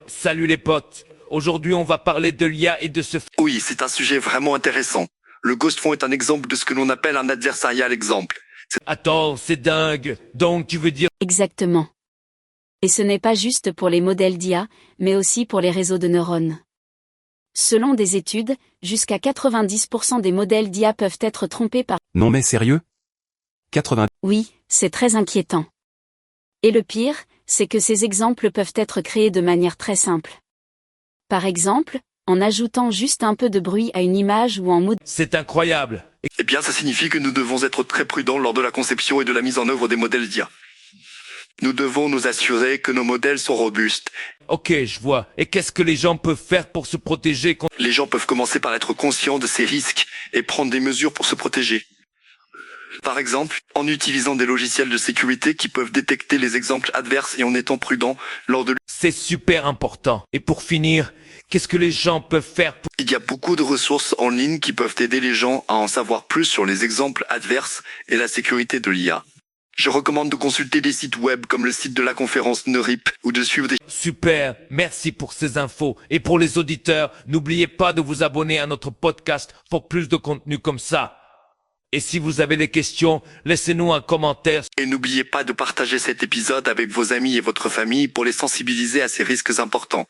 Salut les potes. Aujourd'hui, on va parler de l'IA et de ce... Oui, c'est un sujet vraiment intéressant. Le ghost phone est un exemple de ce que l'on appelle un adversarial exemple. Attends, c'est dingue. Donc, tu veux dire... Exactement. Et ce n'est pas juste pour les modèles d'IA, mais aussi pour les réseaux de neurones. Selon des études, jusqu'à 90% des modèles d'IA peuvent être trompés par... Non mais sérieux? 80... Oui, c'est très inquiétant. Et le pire, c'est que ces exemples peuvent être créés de manière très simple. Par exemple, en ajoutant juste un peu de bruit à une image ou en mode... C'est incroyable. Eh bien, ça signifie que nous devons être très prudents lors de la conception et de la mise en œuvre des modèles d'IA. Nous devons nous assurer que nos modèles sont robustes. Ok, je vois. Et qu'est-ce que les gens peuvent faire pour se protéger contre... Les gens peuvent commencer par être conscients de ces risques et prendre des mesures pour se protéger. Par exemple, en utilisant des logiciels de sécurité qui peuvent détecter les exemples adverses et en étant prudents lors de... C'est super important. Et pour finir, qu'est-ce que les gens peuvent faire pour... Il y a beaucoup de ressources en ligne qui peuvent aider les gens à en savoir plus sur les exemples adverses et la sécurité de l'IA. Je recommande de consulter des sites web comme le site de la conférence NeurIP ou de suivre des... Super, merci pour ces infos. Et pour les auditeurs, n'oubliez pas de vous abonner à notre podcast pour plus de contenu comme ça. Et si vous avez des questions, laissez-nous un commentaire. Et n'oubliez pas de partager cet épisode avec vos amis et votre famille pour les sensibiliser à ces risques importants.